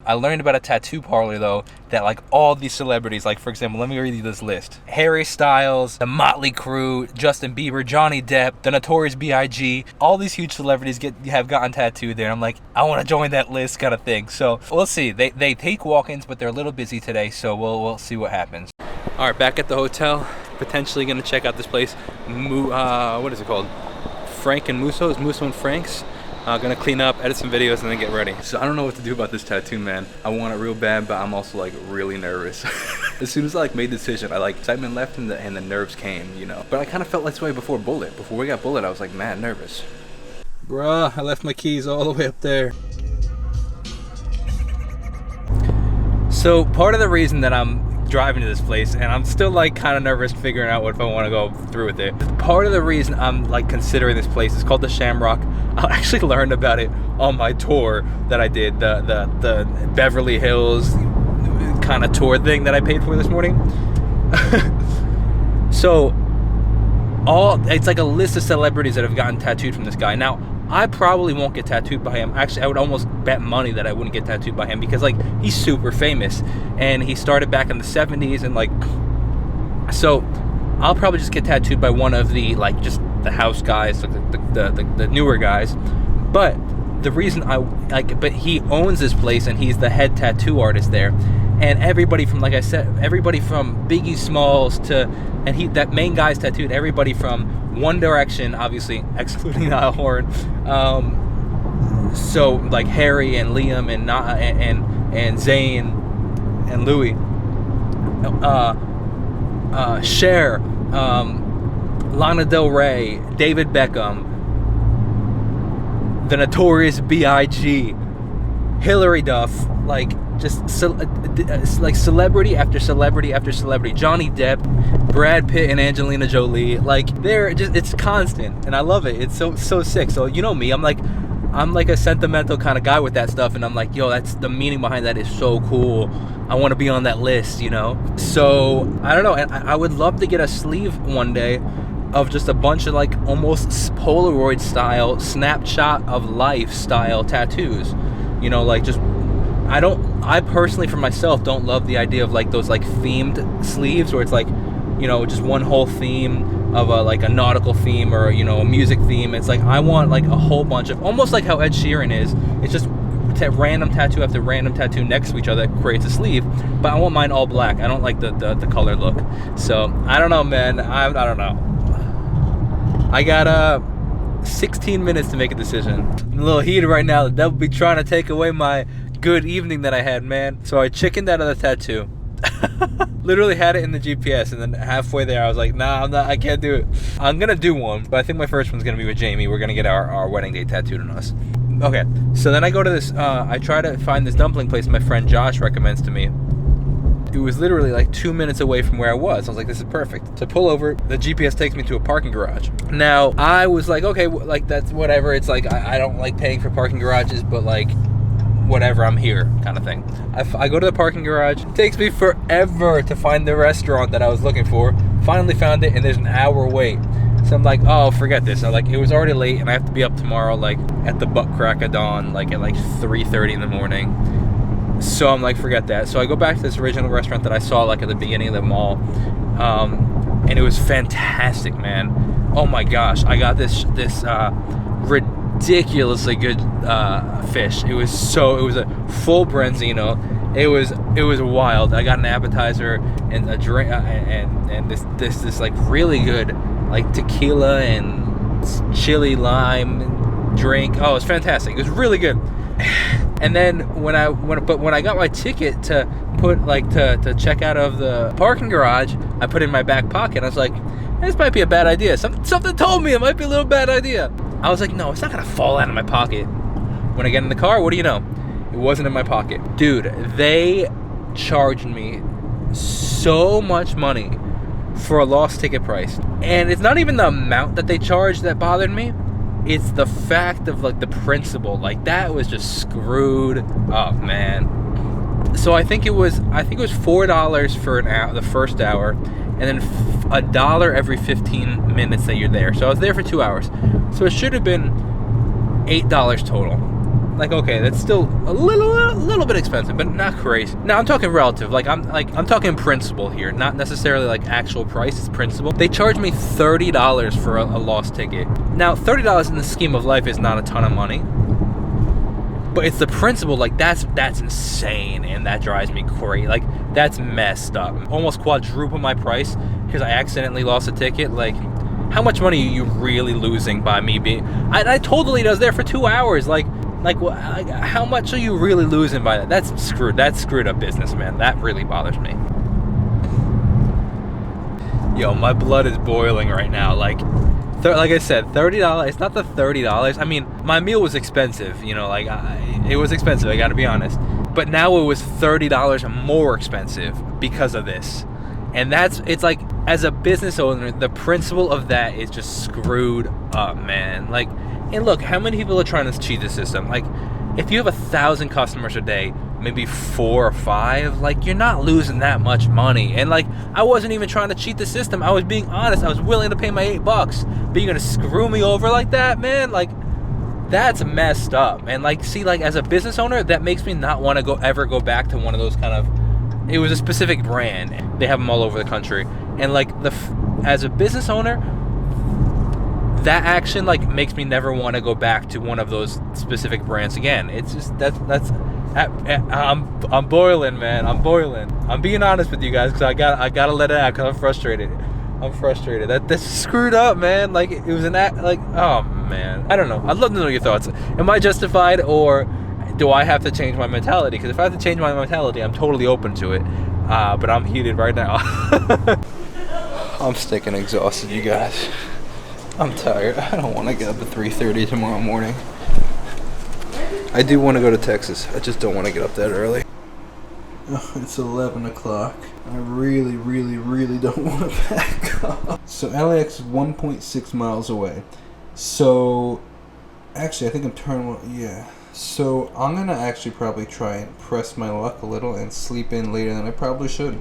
I learned about a tattoo parlor though that like all these celebrities, like for example, let me read you this list: Harry Styles, the Motley Crue, Justin Bieber, Johnny Depp, the Notorious B.I.G. All these huge celebrities have gotten tattooed there. I'm like, I want to join that list, kind of thing. So we'll see. They take walk-ins, but they're a little busy today, so we'll see what happens. All right, back at the hotel. Potentially gonna check out this place. What is it called? Frank and Musso's, Musso and Frank's. Gonna clean up, edit some videos, and then get ready. So I don't know what to do about this tattoo, man. I want it real bad, but I'm also like really nervous. As soon as I like made the decision, I like excitement left and the nerves came, you know. But I kind of felt this way before Bullet. Before we got Bullet, I was like mad nervous. Bruh, I left my keys all the way up there. So part of the reason that I'm driving to this place, and I'm still like kind of nervous figuring out if I want to go through with it. Part of the reason I'm like considering this place is called the Shamrock. I actually learned about it on my tour that I did, the Beverly Hills kind of tour thing that I paid for this morning. So it's like a list of celebrities that have gotten tattooed from this guy. Now I probably won't get tattooed by him. Actually, I would almost bet money that I wouldn't get tattooed by him because like he's super famous and he started back in the 70s and like, so I'll probably just get tattooed by one of the like just the house guys, like the newer guys. But the reason but he owns this place and he's the head tattoo artist there. And everybody from, like I said, everybody from Biggie Smalls to, and that main guy's tattooed everybody from One Direction, obviously excluding Niall Horan. So like Harry and Liam and Zayn and Louis, Cher, Lana Del Rey, David Beckham, the Notorious B.I.G., Hilary Duff, like just like celebrity after celebrity after celebrity. Johnny Depp, Brad Pitt, and Angelina Jolie. Like it's constant, and I love it. It's so sick. So you know me, I'm like a sentimental kind of guy with that stuff, and I'm like, yo, that's the meaning behind that is so cool. I want to be on that list, you know. So I don't know, and I would love to get a sleeve one day of just a bunch of like almost Polaroid style, snapshot of life style tattoos. You know, like just I personally for myself don't love the idea of like those like themed sleeves where it's like, you know, just one whole theme of like a nautical theme or, you know, a music theme. It's like I want like a whole bunch of, almost like how Ed Sheeran is. It's just random tattoo after random tattoo next to each other that creates a sleeve, but I want mine all black. I don't like the color look. So I don't know, man. I don't know. I got 16 minutes to make a decision. I'm a little heated right now. The devil be trying to take away my good evening that I had, man. So I chickened out of the tattoo. Literally had it in the GPS, and then halfway there I was like, nah, I can't do it. I'm gonna do one, but I think my first one's gonna be with Jamie. We're gonna get our wedding day tattooed on us. Okay, so then I go to this, I try to find this dumpling place my friend Josh recommends to me. It was literally like 2 minutes away from where I was. I was like, this is perfect. So I pull over, the GPS takes me to a parking garage. Now, I was like, okay, like that's whatever. It's like, I don't like paying for parking garages, but like, whatever, I'm here kind of thing. I go to the parking garage. It takes me forever to find the restaurant that I was looking for. Finally found it, and there's an hour wait. So I'm like, oh, forget this. I'm like, it was already late, and I have to be up tomorrow, like, at the butt crack of dawn, like, at, like, 3:30 in the morning. So I'm like, forget that. So I go back to this original restaurant that I saw, like, at the beginning of the mall, and it was fantastic, man. Oh, my gosh. I got this ridiculously good fish. It was a full branzino. It was wild. I got an appetizer and a drink and this like really good like tequila and chili lime drink. Oh, it was fantastic. It was really good. And then when I got my ticket to put like to check out of the parking garage, I put it in my back pocket. I was like, this might be a bad idea. Something told me it might be a little bad idea. I was like, no, it's not gonna fall out of my pocket. When I get in the car, what do you know? It wasn't in my pocket. Dude, they charged me so much money for a lost ticket price. And it's not even the amount that they charged that bothered me. It's the fact of like the principle. Like that was just screwed up, man. So I think it was $4 for an hour, the first hour, and then $1 every 15 minutes that you're there. So I was there for 2 hours. So it should have been $8 total. like, okay, that's still a little bit expensive, but not crazy. Now I'm talking relative, I'm talking principle here, not necessarily like actual price, it's principle. They charged me $30 for a lost ticket. Now $30 in the scheme of life is not a ton of money, but it's the principle, like that's insane, and that drives me crazy. Like, that's messed up. Almost quadruple my price because I accidentally lost a ticket. Like, how much money are you really losing by me being... I told the lady I was there for 2 hours. Like, how much are you really losing by that? That's screwed up business, man. That really bothers me. Yo, my blood is boiling right now. Like I said, $30. It's not the $30. I mean, my meal was expensive. You know, like, it was expensive. I got to be honest. But now it was $30 more expensive because of this. And it's like, as a business owner, the principle of that is just screwed up, man. Like, and look, how many people are trying to cheat the system? Like, if you have 1,000 customers a day, maybe 4 or 5, like, you're not losing that much money. And like, I wasn't even trying to cheat the system. I was being honest. I was willing to pay my $8. But you're gonna screw me over like that, man? Like, that's messed up. And like, see, like, as a business owner, that makes me not want to ever go back to one of those kind of... It was a specific brand. They have them all over the country. And like, as a business owner, that action like makes me never want to go back to one of those specific brands again. It's just I'm boiling, man. I'm boiling. I'm being honest with you guys because I gotta let it out because I'm frustrated. That's screwed up, man. Like, it was an act. Like, oh man, I don't know. I'd love to know your thoughts. Am I justified, or do I have to change my mentality? Because if I have to change my mentality, I'm totally open to it. But I'm heated right now. I'm stinking exhausted, you guys. I'm tired. I don't want to get up at 3:30 tomorrow morning. I do want to go to Texas. I just don't want to get up that early. Oh, it's 11 o'clock. I really, really, really don't want to pack up. So LAX is 1.6 miles away. So, actually, I think I'm turning... Yeah. So, I'm going to actually probably try and press my luck a little and sleep in later than I probably should.